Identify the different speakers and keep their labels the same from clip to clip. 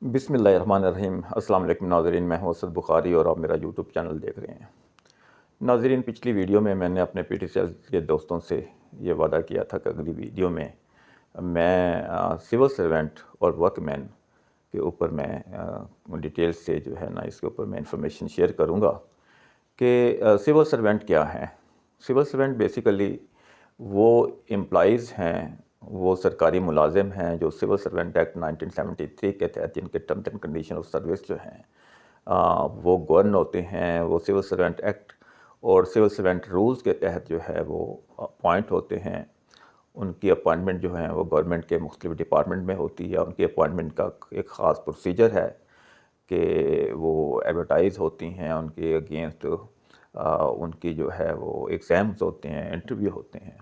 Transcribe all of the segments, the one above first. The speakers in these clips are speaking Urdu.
Speaker 1: بسم اللہ الرحمن الرحیم۔ السلام علیکم ناظرین، میں ہوں اسد بخاری اور آپ میرا یوٹیوب چینل دیکھ رہے ہیں۔ ناظرین، پچھلی ویڈیو میں نے اپنے پی ٹی سی ایل کے دوستوں سے یہ وعدہ کیا تھا کہ اگلی ویڈیو میں سول سرونٹ اور ورک مین کے اوپر میں ڈیٹیل سے جو ہے نا اس کے اوپر میں انفارمیشن شیئر کروں گا کہ سول سرونٹ کیا ہے۔ سول سرونٹ بیسیکلی وہ امپلائیز ہیں، وہ سرکاری ملازم ہیں جو سول سرونٹ ایکٹ 1973 کے تحت جن کے terms and condition of service جو ہیں وہ گورن ہوتے ہیں۔ وہ سول سرونٹ ایکٹ اور سول سرونٹ رولز کے تحت جو ہے وہ اپوائنٹ ہوتے ہیں۔ ان کی اپوائنٹمنٹ جو ہیں وہ گورنمنٹ کے مختلف ڈپارٹمنٹ میں ہوتی ہے۔ ان کی اپوائنٹمنٹ کا ایک خاص پروسیجر ہے کہ وہ ایڈورٹائز ہوتی ہیں، ان کے اگینسٹ ان کی جو ہے وہ ایگزامز ہوتے ہیں، انٹرویو ہوتے ہیں۔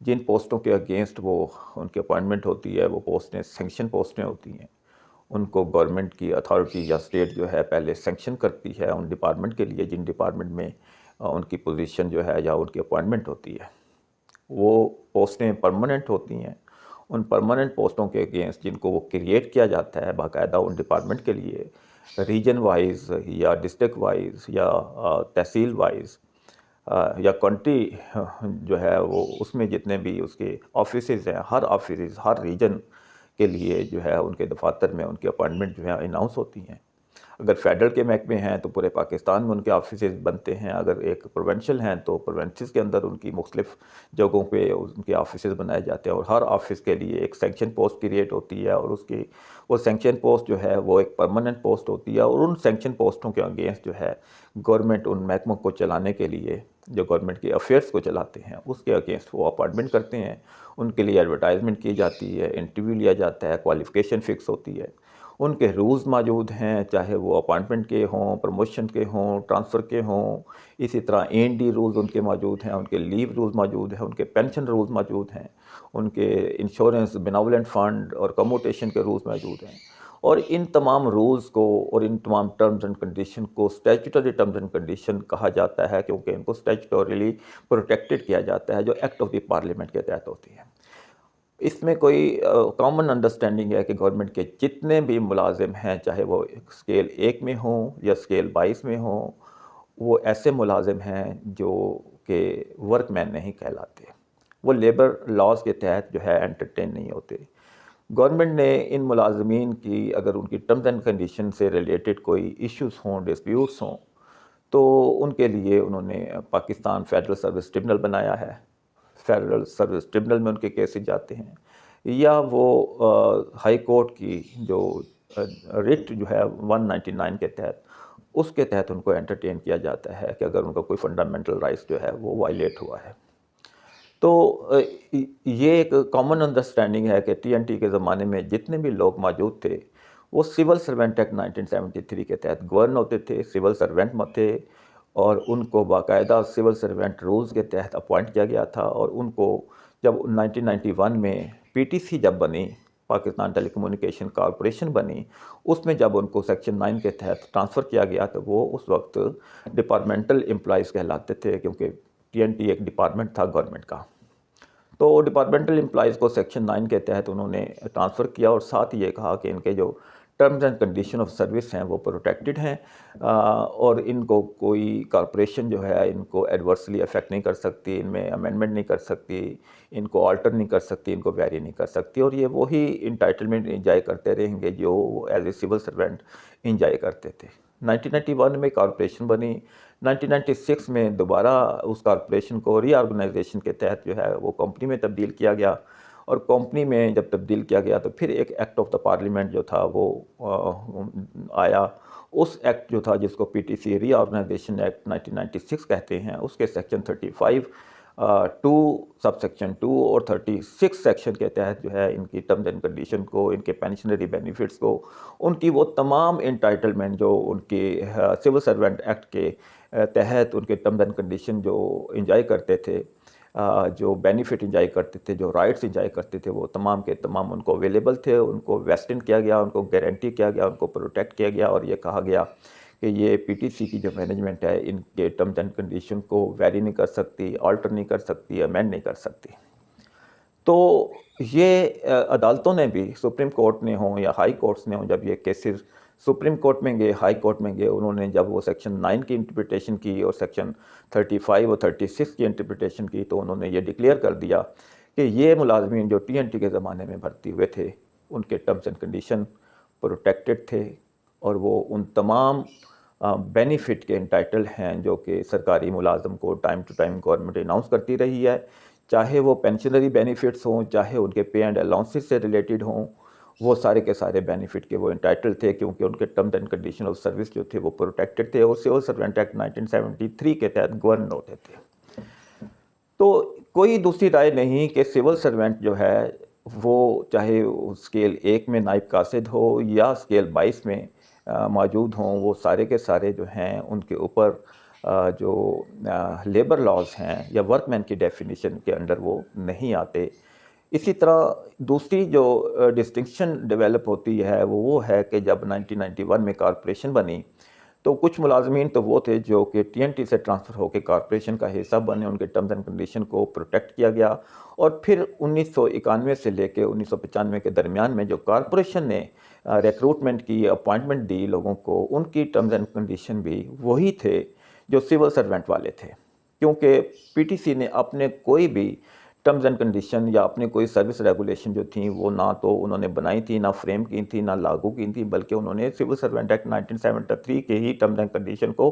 Speaker 1: جن پوسٹوں کے اگینسٹ وہ ان کی اپوائنٹمنٹ ہوتی ہے وہ پوسٹیں سینکشن پوسٹیں ہوتی ہیں۔ ان کو گورنمنٹ کی اتھارٹی یا اسٹیٹ جو ہے پہلے سینکشن کرتی ہے ان ڈپارٹمنٹ کے لیے جن ڈپارٹمنٹ میں ان کی پوزیشن جو ہے یا ان کی اپوائنٹمنٹ ہوتی ہے۔ وہ پوسٹیں پرماننٹ ہوتی ہیں۔ ان پرماننٹ پوسٹوں کے اگینسٹ جن کو وہ کریٹ کیا جاتا ہے باقاعدہ ان ڈپارٹمنٹ کے لیے، ریجن وائز یا ڈسٹرکٹ وائز یا تحصیل وائز یا کنٹری جو ہے وہ اس میں جتنے بھی اس کے آفیسز ہیں، ہر آفیسز ہر ریجن کے لیے جو ہے ان کے دفاتر میں ان کی اپوائنٹمنٹ جو ہے اناؤنس ہوتی ہیں۔ اگر فیڈرل کے محکمے ہیں تو پورے پاکستان میں ان کے آفیسز بنتے ہیں۔ اگر ایک پروونشل ہیں تو پروونسز کے اندر ان کی مختلف جگہوں پہ ان کے آفیسز بنائے جاتے ہیں، اور ہر آفس کے لیے ایک سینکشن پوسٹ کریٹ ہوتی ہے، اور اس کی وہ سینکشن پوسٹ جو ہے وہ ایک پرماننٹ پوسٹ ہوتی ہے۔ اور ان سینکشن پوسٹوں کے اگینسٹ جو ہے گورنمنٹ ان محکموں کو چلانے کے لیے، جو گورنمنٹ کے افیئرس کو چلاتے ہیں، اس کے اگینسٹ وہ اپوائنٹمنٹ کرتے ہیں۔ ان کے لیے ایڈورٹائزمنٹ کی جاتی ہے، انٹرویو لیا جاتا ہے، کوالیفیکیشن فکس ہوتی ہے۔ ان کے رولز موجود ہیں، چاہے وہ اپوائنٹمنٹ کے ہوں، پروموشن کے ہوں، ٹرانسفر کے ہوں۔ اسی طرح این ڈی رولز ان کے موجود ہیں، ان کے لیو رولز موجود ہیں، ان کے پینشن رولز موجود ہیں، ان کے انشورنس بیناولنٹ فنڈ اور کموٹیشن کے رولز موجود ہیں۔ اور ان تمام رولز کو اور ان تمام ٹرمز اینڈ کنڈیشن کو اسٹیچوٹری ٹرمز اینڈ کنڈیشن کہا جاتا ہے، کیونکہ ان کو اسٹیچوٹوریلی پروٹیکٹڈ کیا جاتا ہے، جو ایکٹ آف دی پارلیمنٹ کے تحت ہوتی ہے۔ اس میں کوئی کامن انڈرسٹینڈنگ ہے کہ گورنمنٹ کے جتنے بھی ملازم ہیں، چاہے وہ اسکیل 1 میں ہوں یا اسکیل 22 میں ہوں، وہ ایسے ملازم ہیں جو کہ ورک مین نہیں کہلاتے۔ وہ لیبر لاز کے تحت جو ہے انٹرٹین نہیں ہوتے۔ گورنمنٹ نے ان ملازمین کی اگر ان کی ٹرمز اینڈ کنڈیشن سے ریلیٹڈ کوئی ایشوز ہوں، ڈسپیوٹس ہوں، تو ان کے لیے انہوں نے پاکستان فیڈرل سروس ٹربیونل بنایا ہے۔ فیڈرل سروس ٹربیونل میں ان کے کیسز جاتے ہیں، یا وہ ہائی کورٹ کی جو ریٹ جو ہے 199 کے تحت، اس کے تحت ان کو انٹرٹین کیا جاتا ہے کہ اگر ان کا کوئی فنڈامنٹل رائٹس جو ہے وہ وائلیٹ ہوا ہے۔ تو یہ ایک کامن انڈرسٹینڈنگ ہے کہ ٹی این ٹی کے زمانے میں جتنے بھی لوگ موجود تھے وہ سول سرونٹ ایکٹ 1973 کے تحت گورن ہوتے تھے، سول سرونٹ میں تھے، اور ان کو باقاعدہ سول سرونٹ رولز کے تحت اپوائنٹ کیا گیا تھا۔ اور ان کو جب 1991 میں پی ٹی سی جب بنی، پاکستان ٹیلی کمیونیکیشن کارپوریشن بنی، اس میں جب ان کو سیکشن 9 کے تحت ٹرانسفر کیا گیا تو وہ اس وقت ڈپارٹمنٹل امپلائیز کہلاتے تھے، کیونکہ ٹی این ٹی ایک ڈپارٹمنٹ تھا گورنمنٹ کا۔ تو ڈپارٹمنٹل امپلائیز کو سیکشن 9 کے تحت انہوں نے ٹرانسفر کیا، اور ساتھ یہ کہا کہ ان کے جو terms and condition of service ہیں وہ پروٹیکٹڈ ہیں، اور ان کو کوئی کارپوریشن جو ہے ان کو ایڈورسلی افیکٹ نہیں کر سکتی، ان میں امینڈمنٹ نہیں کر سکتی، ان کو آلٹر نہیں کر سکتی، ان کو ویری نہیں کر سکتی، اور یہ وہی انٹائٹلمنٹ انجوائے کرتے رہیں گے جو as a civil servant enjoy کرتے تھے۔ 1991 میں کارپوریشن بنی، 1996 میں دوبارہ اس کارپوریشن کو ری آرگنائزیشن کے تحت جو ہے وہ کمپنی میں تبدیل کیا گیا، اور کمپنی میں جب تبدیل کیا گیا تو پھر ایک ایکٹ آف دا پارلیمنٹ جو تھا وہ آیا۔ اس ایکٹ جو تھا جس کو پی ٹی سی ری آرگنائزیشن ایکٹ 1996 کہتے ہیں، اس کے سیکشن 35 2 سب سیکشن 2 اور 36 سیکشن کے تحت جو ہے ان کی ٹرمز اینڈ کنڈیشن کو، ان کے پینشنری بینیفٹس کو، ان کی وہ تمام انٹائٹلمنٹ جو ان کے سول سرونٹ ایکٹ کے تحت ان کے ٹرمز اینڈ کنڈیشن جو انجوائے کرتے تھے، جو بینیفٹ انجوائے کرتے تھے، جو رائٹس انجوائے کرتے تھے، وہ تمام کے تمام ان کو اویلیبل تھے، ان کو ویسٹن کیا گیا، ان کو گارنٹی کیا گیا، ان کو پروٹیکٹ کیا گیا، اور یہ کہا گیا کہ یہ پی ٹی سی کی جو مینجمنٹ ہے ان کے ٹرمز اینڈ کنڈیشن کو ویری نہیں کر سکتی، آلٹر نہیں کر سکتی، امینڈ نہیں کر سکتی۔ تو یہ عدالتوں نے بھی، سپریم کورٹ نے ہوں یا ہائی کورٹس نے ہوں، جب یہ کیسز سپریم کورٹ میں گئے، ہائی کورٹ میں گئے، انہوں نے جب وہ سیکشن 9 کی انٹرپریٹیشن کی اور سیکشن 35 اور 36 کی انٹرپریٹیشن کی، تو انہوں نے یہ ڈکلیئر کر دیا کہ یہ ملازمین جو ٹی این ٹی کے زمانے میں بھرتی ہوئے تھے، ان کے ٹرمز اینڈ کنڈیشن پروٹیکٹڈ تھے، اور وہ ان تمام بینیفٹ کے انٹائٹل ہیں جو کہ سرکاری ملازم کو time to time government announce کرتی رہی ہے، چاہے وہ پینشنری بینیفٹس ہوں، چاہے ان کے پے اینڈ الاؤنسز سے ریلیٹڈ ہوں، وہ سارے کے سارے بینیفٹ کے وہ انٹائٹل تھے، کیونکہ ان کے terms and condition of service جو تھے وہ پروٹیکٹڈ تھے اور سول سرونٹ ایکٹ 1973 کے تحت گورن ہوتے تھے۔ تو کوئی دوسری رائے نہیں کہ سول سرونٹ جو ہے وہ چاہے اسکیل 1 میں نائب قاصد ہو یا اسکیل 22 میں موجود ہوں، وہ سارے کے سارے جو ہیں ان کے اوپر جو لیبر لاز ہیں یا ورک مین کی ڈیفینیشن کے انڈر وہ نہیں آتے۔ اسی طرح دوسری جو ڈسٹنکشن ڈیولپ ہوتی ہے وہ ہے کہ جب 1991 میں کارپوریشن بنی تو کچھ ملازمین تو وہ تھے جو کہ ٹی این ٹی سے ٹرانسفر ہو کے کارپوریشن کا حصہ بنے، ان کے ٹرمز اینڈ کنڈیشن کو پروٹیکٹ کیا گیا، اور پھر 1991 سے لے کے 1995 کے درمیان میں جو کارپوریشن نے ریکروٹمنٹ کی، اپوائنٹمنٹ دی لوگوں کو، ان کی ٹرمز اینڈ کنڈیشن بھی وہی تھے جو سول سرونٹ والے تھے، کیونکہ پی ٹی سی نے اپنے کوئی بھی ٹرمز اینڈ کنڈیشن یا اپنے کوئی سروس ریگولیشن جو تھیں وہ نہ تو انہوں نے بنائی تھی، نہ فریم کی تھی، نہ لاگو کی تھی، بلکہ انہوں نے سول سرونٹ ایکٹ 1973 کے ہی ٹرمز اینڈ کنڈیشن کو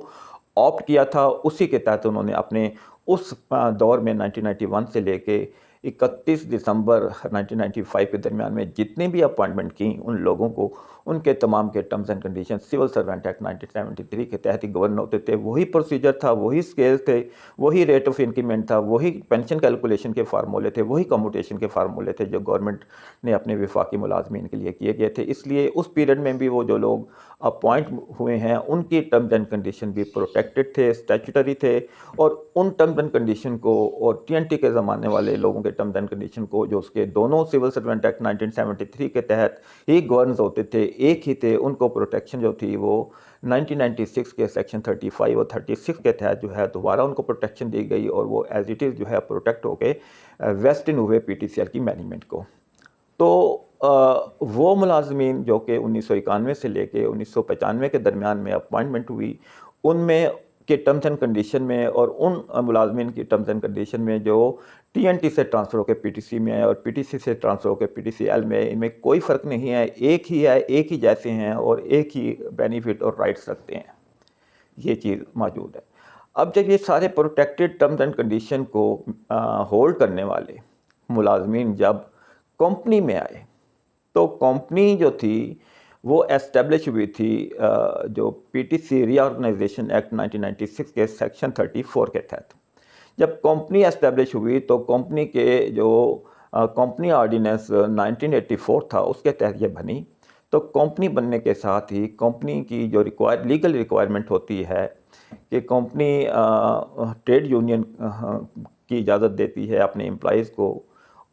Speaker 1: آپٹ کیا تھا۔ اسی کے تحت انہوں نے اپنے اس دور میں 1991 سے لے کے 31 دسمبر 1995 کے درمیان میں جتنے بھی اپوائنٹمنٹ کی ان لوگوں کو، ان کے تمام کے terms and condition civil servant act 1973 کے تحت ہی گورن ہوتے تھے۔ وہی پروسیجر تھا، وہی اسکیل تھے، وہی ریٹ آف انکریمنٹ تھا، وہی پینشن کیلکولیشن کے فارمولے تھے، وہی کموٹیشن کے فارمولے تھے جو گورنمنٹ نے اپنے وفاقی ملازمین کے لیے کیے گئے تھے۔ اس لیے اس پیریڈ میں بھی وہ جو لوگ اپوائنٹ ہوئے ہیں ان کی ٹرمز اینڈ کنڈیشن بھی پروٹیکٹڈ تھے، اسٹیچوٹری تھے، اور ان ٹرمز اینڈ کنڈیشن کو اور ٹی این ٹی کے زمانے والے لوگوں کے ٹرمز اینڈ کنڈیشن کو جو اس کے دونوں سول سرونٹ ایکٹ 1973 کے تحت ہی گورنز ہوتے تھے، ایک ہی تھے، ان کو پروٹیکشن جو تھی وہ 1996 کے سیکشن 35 اور 36 کے تحت جو ہے دوبارہ ان کو پروٹیکشن دی گئی، اور وہ ایز اٹ از جو ہے پروٹیکٹ ہو کے ویسٹ ان ہوئے پی ٹی سی ایل کی مینجمنٹ کو۔ تو وہ ملازمین جو کہ 1991 سے لے کے 1995 کے درمیان میں اپوائنٹمنٹ ہوئی، ان میں کے ٹرمز اینڈ کنڈیشن میں اور ان ملازمین کی ٹرمز اینڈ کنڈیشن میں جو ٹی این ٹی سے ٹرانسفر ہو کے پی ٹی سی میں ہے اور پی ٹی سی سے ٹرانسفر ہو کے پی ٹی سی ایل میں، ان میں کوئی فرق نہیں ہے، ایک ہی ہے، ایک ہی جیسے ہیں اور ایک ہی بینیفٹ اور رائٹس رکھتے ہیں، یہ چیز موجود ہے۔ اب جب یہ سارے پروٹیکٹڈ ٹرمز اینڈ کنڈیشن کو ہولڈ کرنے والے ملازمین جب کمپنی میں آئے، تو کمپنی جو تھی وہ اسٹیبلش ہوئی تھی جو پی ٹی سی ری آرگنائزیشن ایکٹ 1996 کے سیکشن 34 کے تحت۔ جب کمپنی اسٹیبلش ہوئی تو کمپنی کے جو کمپنی آرڈیننس 1984 تھا اس کے تحت یہ بنی، تو کمپنی بننے کے ساتھ ہی کمپنی کی جو لیگل ریکوائرمنٹ ہوتی ہے کہ کمپنی ٹریڈ یونین کی اجازت دیتی ہے اپنے امپلائیز کو،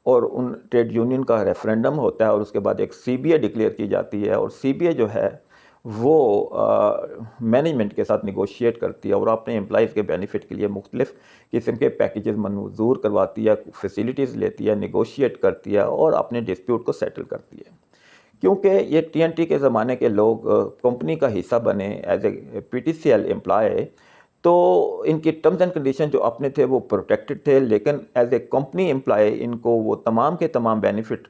Speaker 1: اور ان ٹریڈ یونین کا ریفرینڈم ہوتا ہے، اور اس کے بعد ایک سی بی اے ڈکلیئر کی جاتی ہے، اور سی بی اے جو ہے وہ مینجمنٹ کے ساتھ نیگوشیٹ کرتی ہے اور اپنے امپلائیز کے بینیفٹ کے لیے مختلف قسم کے پیکیجز منظور کرواتی ہے، فیسیلیٹیز لیتی ہے، نیگوشیٹ کرتی ہے اور اپنے ڈسپیوٹ کو سیٹل کرتی ہے۔ کیونکہ یہ ٹی این ٹی کے زمانے کے لوگ کمپنی کا حصہ بنے as a P T C L employee, تو ان کی ٹرمز اینڈ کنڈیشن جو اپنے تھے وہ پروٹیکٹڈ تھے، لیکن ایز اے کمپنی امپلائی ان کو وہ تمام کے تمام benefit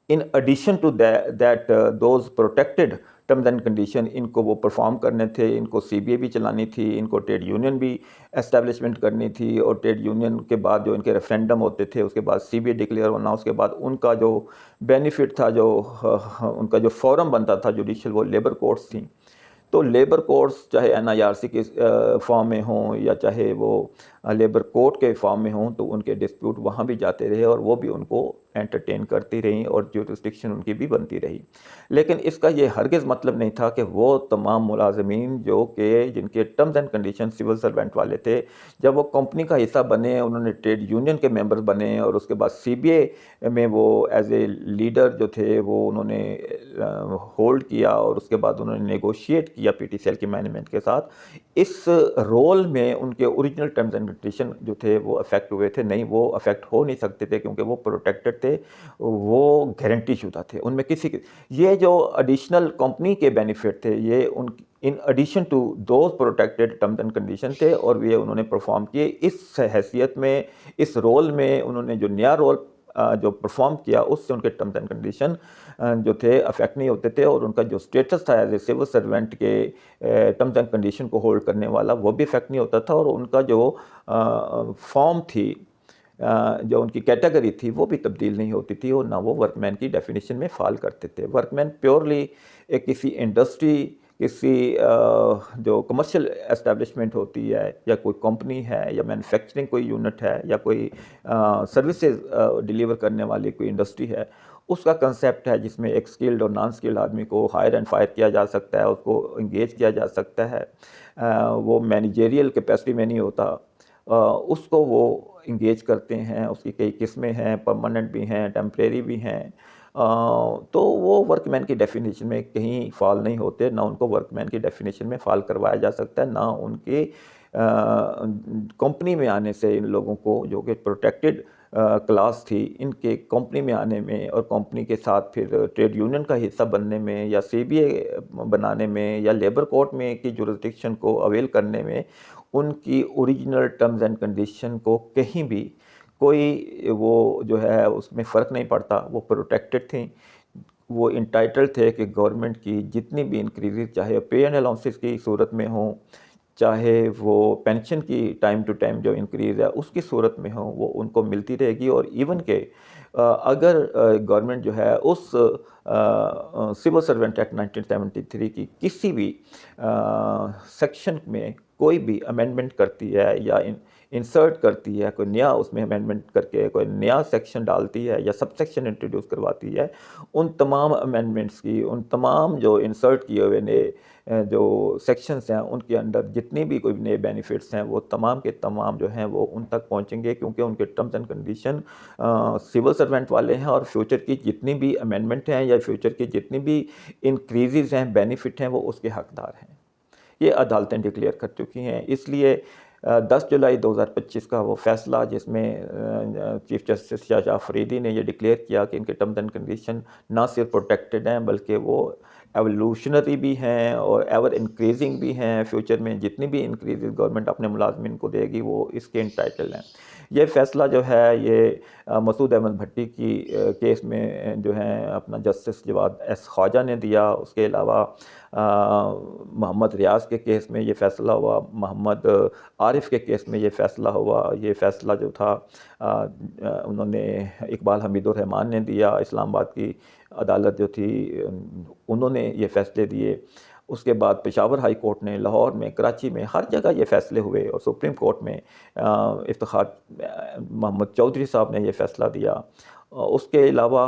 Speaker 1: in addition to that those protected terms and condition ان کو وہ پرفارم کرنے تھے، ان کو سی بی اے بھی چلانی تھی، ان کو ٹریڈ یونین بھی اسٹیبلشمنٹ کرنی تھی، اور ٹریڈ یونین کے بعد جو ان کے ریفرینڈم ہوتے تھے اس کے بعد سی بی اے ڈکلیئر ہونا، اس کے بعد ان کا جو بینیفٹ تھا، جو ان کا جو فورم بنتا تھا جوڈیشل، وہ لیبر کورٹس تھیں۔ تو لیبر کورٹس چاہے این آئی آر سی کے فارم میں ہوں یا چاہے وہ لیبر کورٹ کے فارم میں ہوں، تو ان کے ڈسپیوٹ وہاں بھی جاتے رہے اور وہ بھی ان کو انٹرٹین کرتی رہیں اور جورسڈکشن ان کی بھی بنتی رہی۔ لیکن اس کا یہ ہرگز مطلب نہیں تھا کہ وہ تمام ملازمین جو کہ جن کے terms and condition civil servant والے تھے، جب وہ کمپنی کا حصہ بنے، انہوں نے ٹریڈ یونین کے ممبر بنے اور اس کے بعد سی بی اے میں وہ ایز اے لیڈر جو تھے وہ انہوں نے ہولڈ کیا، اور اس کے بعد انہوں نے نیگوشیٹ کیا پی ٹی سی ایل کی مینجمنٹ کے ساتھ، اس رول میں ان کے اوریجنل ٹرمز اینڈ کنڈیشن جو تھے وہ افیکٹ ہوئے تھے؟ نہیں، وہ افیکٹ ہو نہیں سکتے تھے، کیونکہ وہ پروٹیکٹڈ تھے۔ تھے وہ گارنٹی شدہ تھے، ان میں کسی یہ جو ایڈیشنل کمپنی کے بینیفٹ تھے یہ in addition to those protected terms and condition تھے، اور یہ انہوں نے پرفارم کیے اس حیثیت میں، اس رول میں انہوں نے جو نیا رول جو پرفارم کیا اس سے ان کے ٹرمز اینڈ کنڈیشن جو تھے افیکٹ نہیں ہوتے تھے، اور ان کا جو اسٹیٹس تھا ایز اے سول سرونٹ کے ٹرمز اینڈ کنڈیشن کو ہولڈ کرنے والا وہ بھی افیکٹ نہیں ہوتا تھا، اور ان کا جو فارم تھی، جو ان کی کیٹیگری تھی وہ بھی تبدیل نہیں ہوتی تھی، اور نہ وہ ورک مین کی ڈیفینیشن میں فال کرتے تھے۔ ورک مین پیورلی کسی انڈسٹری، کسی جو کمرشل اسٹیبلشمنٹ ہوتی ہے یا کوئی کمپنی ہے یا مینوفیکچرنگ کوئی یونٹ ہے یا کوئی سروسز ڈیلیور کرنے والی کوئی انڈسٹری ہے، اس کا کنسیپٹ ہے جس میں ایک اسکلڈ اور نان اسکلڈ آدمی کو ہائر اینڈ فائر کیا جا سکتا ہے، اس کو انگیج کیا جا سکتا ہے، وہ مینیجریل کیپیسٹی میں نہیں ہوتا، اس کو وہ انگیج کرتے ہیں۔ اس کی کئی قسمیں ہیں، پرماننٹ بھی ہیں، ٹیمپریری بھی ہیں، تو وہ ورک مین کی ڈیفینیشن میں کہیں فال نہیں ہوتے، نہ ان کو ورک مین کی ڈیفینیشن میں فال کروایا جا سکتا ہے، نہ ان کے کمپنی میں آنے سے ان لوگوں کو جو کہ پروٹیکٹڈ کلاس تھی، ان کے کمپنی میں آنے میں اور کمپنی کے ساتھ پھر ٹریڈ یونین کا حصہ بننے میں یا سی بی اے بنانے میں یا لیبر کورٹ میں کی جورسڈکشن کو اویل کرنے میں ان کی اوریجنل ٹرمز اینڈ کنڈیشن کو کہیں بھی کوئی وہ جو ہے اس میں فرق نہیں پڑتا، وہ پروٹیکٹڈ تھیں، وہ انٹائٹل تھے کہ گورنمنٹ کی جتنی بھی انکریزز چاہے پے اینڈ الاؤنسز کی صورت میں ہوں، چاہے وہ پینشن کی ٹائم ٹو ٹائم جو انکریز ہے اس کی صورت میں ہوں، وہ ان کو ملتی رہے گی، اور ایون کہ اگر گورنمنٹ جو ہے اس سول سرونٹ ایکٹ 1973 کی کسی بھی سیکشن میں کوئی بھی امینڈمنٹ کرتی ہے یا انسرٹ کرتی ہے، کوئی نیا اس میں امینڈمنٹ کر کے کوئی نیا سیکشن ڈالتی ہے یا سب سیکشن انٹروڈیوس کرواتی ہے، ان تمام امینڈمنٹس کی، ان تمام جو انسرٹ کیے ہوئے نئے جو سیکشنز ہیں ان کے اندر جتنی بھی کوئی نئے بینیفٹس ہیں وہ تمام کے تمام جو ہیں وہ ان تک پہنچیں گے، کیونکہ ان کے terms and condition civil servant والے ہیں، اور فیوچر کی جتنی بھی امینڈمنٹ ہیں یا فیوچر کی جتنی بھی انکریزز ہیں، بینیفٹ ہیں، وہ اس کے حقدار ہیں۔ یہ عدالتیں ڈکلیئر کر چکی ہیں، اس لیے 10 جولائی 2025 کا وہ فیصلہ جس میں چیف جسٹس شاہ آفریدی نے یہ ڈکلیئر کیا کہ ان کے ٹرمز اینڈ کنڈیشن نہ صرف پروٹیکٹڈ ہیں بلکہ وہ ایولیوشنری بھی ہیں اور ایور انکریزنگ بھی ہیں، فیوچر میں جتنی بھی انکریزز گورنمنٹ اپنے ملازمین کو دے گی وہ اس کے انٹائٹل ہیں۔ یہ فیصلہ جو ہے یہ مسعود احمد بھٹی کی کیس میں جو ہے اپنا جسٹس جواد ایس خواجہ نے دیا، اس کے علاوہ محمد ریاض کے کیس میں یہ فیصلہ ہوا، محمد عارف کے کیس میں یہ فیصلہ ہوا۔ یہ فیصلہ جو تھا انہوں نے اقبال حمید الرحمان نے دیا، اسلام آباد کی عدالت جو تھی انہوں نے یہ فیصلے دیے۔ اس کے بعد پشاور ہائی کورٹ نے، لاہور میں، کراچی میں، ہر جگہ یہ فیصلے ہوئے، اور سپریم کورٹ میں افتخار محمد چودھری صاحب نے یہ فیصلہ دیا۔ اس کے علاوہ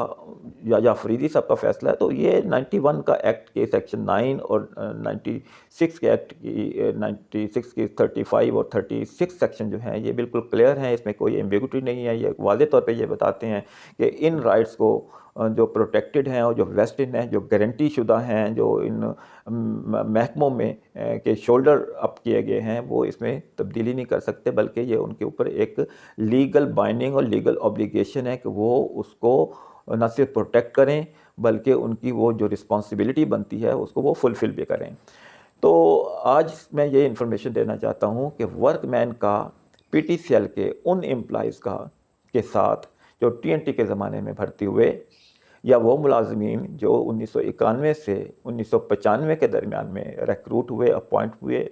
Speaker 1: یا فریدی صاحب کا فیصلہ ہے۔ تو یہ 91 کا ایکٹ کے سیکشن 9 اور 96 کے ایکٹ کی 96 کی 35 اور 36 سیکشن جو ہیں یہ بالکل کلیئر ہیں، اس میں کوئی ایمبیگوٹی نہیں ہے۔ یہ واضح طور پہ یہ بتاتے ہیں کہ ان رائٹس کو جو پروٹیکٹڈ ہیں اور جو ویسٹڈ ہیں، جو گارنٹی شدہ ہیں، جو ان محکموں میں کے شولڈر اپ کیے گئے ہیں، وہ اس میں تبدیلی نہیں کر سکتے، بلکہ یہ ان کے اوپر ایک لیگل بائنڈنگ اور لیگل اوبلیگیشن ہے کہ وہ اس کو نہ صرف پروٹیکٹ کریں بلکہ ان کی وہ جو رسپانسبلٹی بنتی ہے اس کو وہ فلفل بھی کریں۔ تو آج میں یہ انفارمیشن دینا چاہتا ہوں کہ ورک مین کا پی ٹی سی ایل کے ان امپلائیز کے ساتھ جو ٹی این ٹی کے زمانے میں بھرتی ہوئے، یا وہ ملازمین جو 1991 سے 1995 کے درمیان میں ریکروٹ ہوئے، اپوائنٹ ہوئے،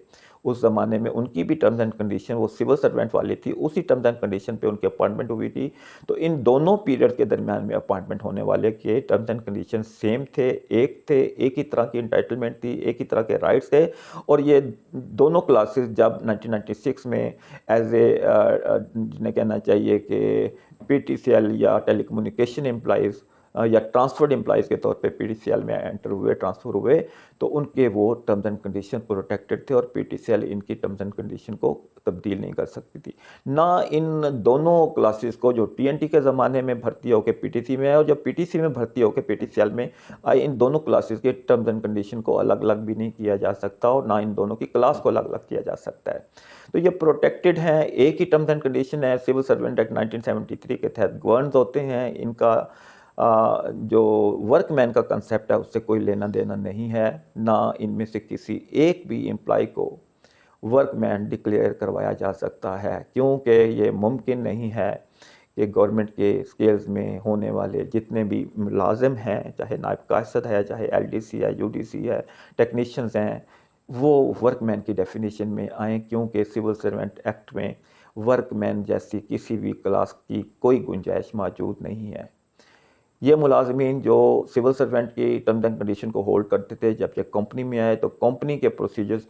Speaker 1: اس زمانے میں ان کی بھی ٹرمز اینڈ کنڈیشن وہ سول سرونٹ والی تھی، اسی ٹرمز اینڈ کنڈیشن پہ ان کی اپوائنٹمنٹ ہوئی تھی۔ تو ان دونوں پیریڈ کے درمیان میں اپوائنٹمنٹ ہونے والے کے ٹرمز اینڈ کنڈیشن سیم تھے، ایک ہی طرح کی انٹائٹلمنٹ تھی، ایک ہی طرح کے رائٹس تھے، اور یہ دونوں کلاسز جب 1996 میں ایز اے جنہیں کہنا چاہیے کہ پی ٹی سی ایل یا ٹیلی کمیونیکیشن امپلائیز یا ٹرانسفرڈ امپلائیز کے طور پہ پی ٹی سی ایل میں انٹر ہوئے، ٹرانسفر ہوئے، تو ان کے وہ ٹرمز اینڈ کنڈیشن پروٹیکٹڈ تھے اور پی ٹی سی ایل ان کی ٹرمز اینڈ کنڈیشن کو تبدیل نہیں کر سکتی تھی۔ نہ ان دونوں کلاسز کو جو ٹی این ٹی کے زمانے میں بھرتی ہو کے پی ٹی سی میں آئے اور جب پی ٹی سی میں بھرتی ہو کے پی ٹی سی ایل میں آئے، ان دونوں کلاسز کے ٹرمز اینڈ کنڈیشن کو الگ الگ بھی نہیں کیا جا سکتا اور نہ ان دونوں کی کلاس کو الگ الگ کیا جا سکتا ہے۔ تو یہ پروٹیکٹڈ ہیں، ایک ہی ٹرمز اینڈ کنڈیشن ہے، سول سروینٹ ایکٹ 1973 کے تحت گورنز ہوتے ہیں، ان کا جو ورک مین کا کنسیپٹ ہے اس سے کوئی لینا دینا نہیں ہے، نہ ان میں سے کسی ایک بھی امپلائی کو ورک مین ڈکلیئر کروایا جا سکتا ہے، کیونکہ یہ ممکن نہیں ہے کہ گورنمنٹ کے اسکیلز میں ہونے والے جتنے بھی ملازم ہیں، چاہے نائب قاصد ہے، چاہے ایل ڈی سی ہے، یو ڈی سی ہے، ٹیکنیشینز ہیں، وہ ورک مین کی ڈیفینیشن میں آئیں، کیونکہ سول سروینٹ ایکٹ میں ورک مین جیسی کسی بھی کلاس کی کوئی گنجائش موجود نہیں ہے۔ یہ ملازمین جو سول سروینٹ کی ٹرمز اینڈ کنڈیشن کو ہولڈ کرتے تھے، جب یہ کمپنی میں آئے تو کمپنی کے پروسیجرز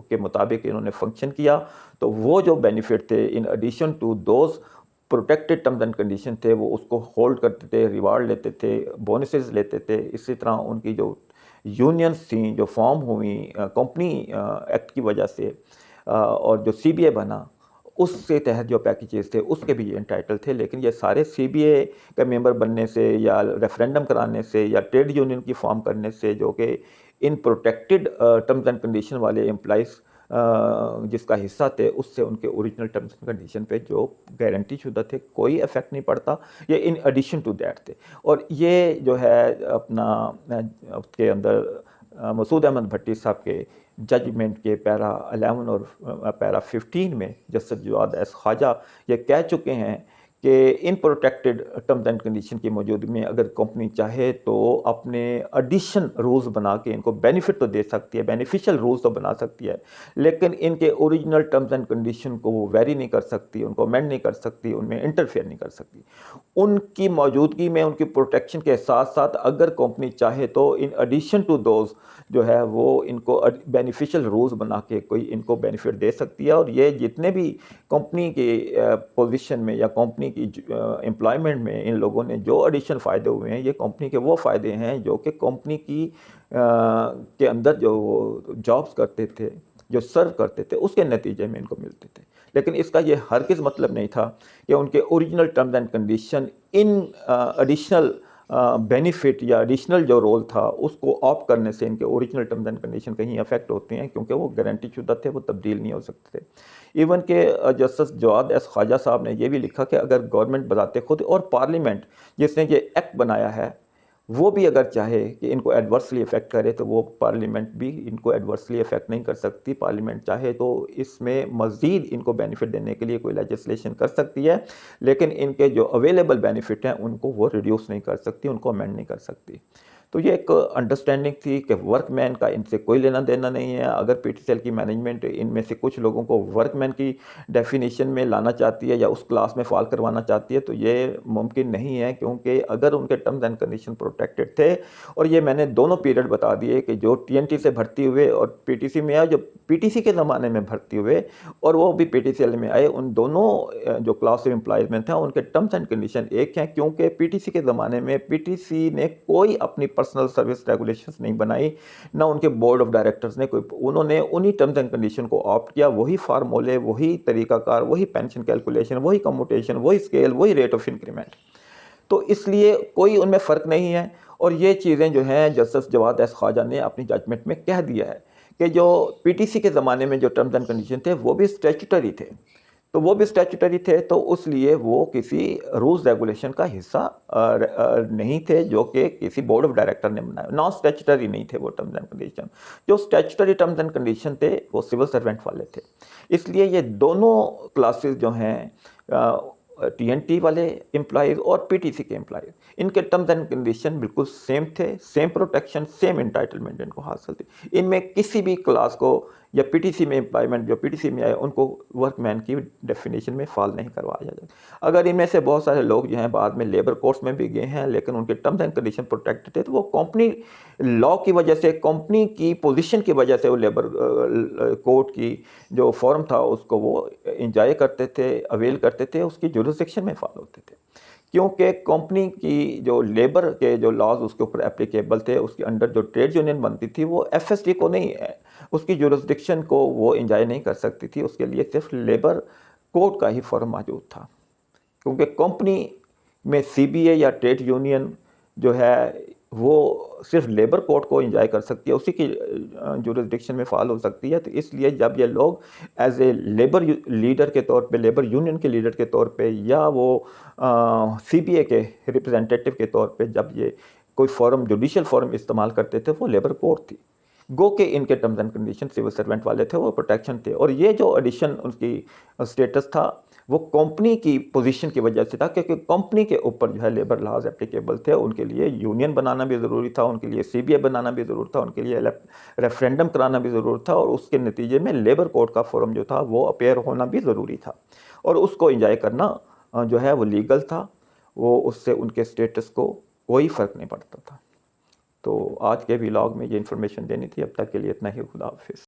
Speaker 1: کے مطابق انہوں نے فنکشن کیا، تو وہ جو بینیفٹ تھے in addition to those protected terms and condition تھے، وہ اس کو ہولڈ کرتے تھے، ریوارڈ لیتے تھے، بونسز لیتے تھے۔ اسی طرح ان کی جو یونینز تھیں جو فارم ہوئیں کمپنی ایکٹ کی وجہ سے، اور جو سی بی اے بنا اس کے تحت جو پیکیجز تھے اس کے بھی یہ انٹائٹل تھے، لیکن یہ سارے سی بی اے کا ممبر بننے سے یا ریفرینڈم کرانے سے یا ٹریڈ یونین کی فارم کرنے سے، جو کہ ان پروٹیکٹڈ ٹرمز اینڈ کنڈیشن والے امپلائیز جس کا حصہ تھے، اس سے ان کے اوریجنل ٹرمز اینڈ کنڈیشن پہ جو گارنٹی شدہ تھے کوئی افیکٹ نہیں پڑتا، یہ ان ایڈیشن ٹو دیٹ تھے۔ اور یہ جو ہے اپنا اس کے اندر مسعود احمد بھٹی صاحب کے ججمنٹ کے پیرا 11 اور پیرا 15 میں جسٹس جواد ایس خواجہ یہ کہہ چکے ہیں کہ ان پروٹیکٹڈ ٹرمز اینڈ کنڈیشن کی موجودگی میں اگر کمپنی چاہے تو اپنے ایڈیشن رولز بنا کے ان کو بینیفٹ تو دے سکتی ہے، بینیفیشل رولز تو بنا سکتی ہے، لیکن ان کے اوریجنل ٹرمز اینڈ کنڈیشن کو وہ ویری نہیں کر سکتی، ان کو امینڈ نہیں کر سکتی، ان میں انٹرفیئر نہیں کر سکتی۔ ان کی موجودگی میں ان کی پروٹیکشن کے ساتھ ساتھ اگر کمپنی چاہے تو ان ایڈیشن ٹو دوز جو ہے وہ ان کو بینیفیشل رولز بنا کے کوئی ان کو بینیفٹ دے سکتی ہے۔ اور یہ جتنے بھی کمپنی کی پوزیشن میں یا کمپنی کی امپلائمنٹ میں ان لوگوں نے جو ایڈیشنل فائدے ہوئے ہیں، یہ کمپنی کے وہ فائدے ہیں جو کہ کمپنی کی کے اندر جو جابز کرتے تھے، جو سرو کرتے تھے، اس کے نتیجے میں ان کو ملتے تھے۔ لیکن اس کا یہ ہرگز مطلب نہیں تھا کہ ان کے original terms and condition in additional benefit یا ایڈیشنل جو رول تھا اس کو آپٹ کرنے سے ان کے اوریجنل ٹرمز اینڈ کنڈیشن کہیں افیکٹ ہوتے ہیں، کیونکہ وہ گارنٹی شدہ تھے، وہ تبدیل نہیں ہو سکتے تھے۔ ایون کہ جسٹس جواد ایس خواجہ صاحب نے یہ بھی لکھا کہ اگر گورنمنٹ بذات خود اور پارلیمنٹ جس نے یہ ایکٹ بنایا ہے وہ بھی اگر چاہے کہ ان کو ایڈورسلی افیکٹ کرے تو وہ پارلیمنٹ بھی ان کو ایڈورسلی افیکٹ نہیں کر سکتی۔ پارلیمنٹ چاہے تو اس میں مزید ان کو بینیفٹ دینے کے لیے کوئی لیجسلیشن کر سکتی ہے، لیکن ان کے جو اویلیبل بینیفٹ ہیں ان کو وہ ریڈیوس نہیں کر سکتی، ان کو امینڈ نہیں کر سکتی۔ تو یہ ایک انڈرسٹینڈنگ تھی کہ ورک مین کا ان سے کوئی لینا دینا نہیں ہے۔ اگر پی ٹی سی ایل کی مینجمنٹ ان میں سے کچھ لوگوں کو ورک مین کی ڈیفینیشن میں لانا چاہتی ہے یا اس کلاس میں فال کروانا چاہتی ہے تو یہ ممکن نہیں ہے، کیونکہ اگر ان کے ٹرمز اینڈ کنڈیشن پروٹیکٹڈ تھے، اور یہ میں نے دونوں پیریڈ بتا دیے کہ جو ٹی این ٹی سے بھرتی ہوئے اور پی ٹی سی میں آئے، جو پی ٹی سی کے زمانے میں بھرتی ہوئے اور وہ بھی پی ٹی سی ایل میں آئے، ان دونوں جو کلاس آف امپلائیز میں تھا ان کے ٹرمز اینڈ کنڈیشن ایک ہیں، کیونکہ پی ٹی سی کے زمانے میں پی ٹی سی نے کوئی اپنی پرسنل سروس ریگولیشنز نہیں بنائی، نہ ان کے بورڈ آف ڈائریکٹرز نے کوئی، انہوں نے انہی ٹرمز اینڈ کنڈیشن کو آپٹ کیا، وہی فارمولے، وہی طریقہ کار، وہی پینشن کیلکولیشن، وہی کموٹیشن، وہی اسکیل، وہی ریٹ آف انکریمنٹ۔ تو اس لیے کوئی ان میں فرق نہیں ہے، اور یہ چیزیں جو ہیں جسٹس جواد ایس خواجہ نے اپنی ججمنٹ میں کہہ دیا ہے کہ جو پی ٹی سی کے زمانے میں جو ٹرمز اینڈ کنڈیشن تھے وہ بھی اسٹیچوٹری تھے، تو وہ بھی اسٹیچوٹری تھے، تو اس لیے وہ کسی رولز ریگولیشن کا حصہ نہیں تھے جو کہ کسی بورڈ آف ڈائریکٹر نے بنایا، نان اسٹیچوٹری نہیں تھے وہ ٹرمز اینڈ کنڈیشن۔ جو اسٹیچوٹری ٹرمز اینڈ کنڈیشن تھے وہ سول سروینٹ والے تھے۔ اس لیے یہ دونوں کلاسز جو ہیں ٹی این ٹی والے امپلائیز اور پی ٹی سی کے امپلائیز، ان کے ٹرمز اینڈ کنڈیشن بالکل سیم تھے، سیم پروٹیکشن، سیم انٹائٹلمنٹ ان کو حاصل تھی۔ ان میں کسی بھی کلاس کو یا پی ٹی سی میں امپلائمنٹ جو پی ٹی سی میں آئے ان کو ورک مین کی ڈیفینیشن میں فال نہیں کروایا جاتا۔ اگر ان میں سے بہت سارے لوگ جو ہیں بعد میں لیبر کورٹس میں بھی گئے ہیں لیکن ان کے ٹرمز اینڈ کنڈیشن پروٹیکٹڈ تھے، تو وہ کمپنی لا کی وجہ سے، کمپنی کی پوزیشن کی وجہ سے وہ لیبر کورٹ کی جو فارم تھا اس کو وہ انجوائے کرتے تھے، اویل کرتے تھے، اس کی جورسڈکشن میں فال ہوتے تھے۔ کیونکہ کمپنی کی جو لیبر کے جو لاز اس کے اوپر اپلیکیبل تھے، اس کے انڈر جو ٹریڈ یونین بنتی تھی وہ ایف ایس ٹی کو نہیں ہے، اس کی جورسڈکشن کو وہ انجوائے نہیں کر سکتی تھی، اس کے لیے صرف لیبر کوڈ کا ہی فارم موجود تھا، کیونکہ کمپنی میں سی بی اے یا ٹریڈ یونین جو ہے وہ صرف لیبر کوڈ کو انجوائے کر سکتی ہے، اسی کی جورسڈکشن میں فعال ہو سکتی ہے۔ تو اس لیے جب یہ لوگ ایز اے لیبر لیڈر کے طور پہ، لیبر یونین کے لیڈر کے طور پہ، یا وہ سی بی اے کے ریپرزنٹیٹیو کے طور پہ جب یہ کوئی فارم، جوڈیشل فارم استعمال کرتے تھے، وہ لیبر کوڈ تھی، گو کہ ان کے terms and condition civil servant والے تھے، وہ پروٹیکشن تھے۔ اور یہ جو ایڈیشن ان کی اسٹیٹس تھا وہ کمپنی کی پوزیشن کی وجہ سے تھا، کیونکہ کمپنی کے اوپر جو ہے لیبر لاز اپلیکیبل تھے، ان کے لیے یونین بنانا بھی ضروری تھا، ان کے لیے سی بی اے بنانا بھی ضروری تھا، ان کے لیے ریفرینڈم کرانا بھی ضروری تھا، اور اس کے نتیجے میں لیبر کوڈ کا فارم جو تھا وہ اپیئر ہونا بھی ضروری تھا، اور اس کو انجوائے کرنا جو ہے وہ لیگل تھا، وہ اس سے ان کے اسٹیٹس کو کوئی فرق نہیں پڑتا تھا۔ تو آج کے ولاگ میں یہ انفارمیشن دینی تھی، اب تک کے لیے اتنا ہی، خدا حافظ۔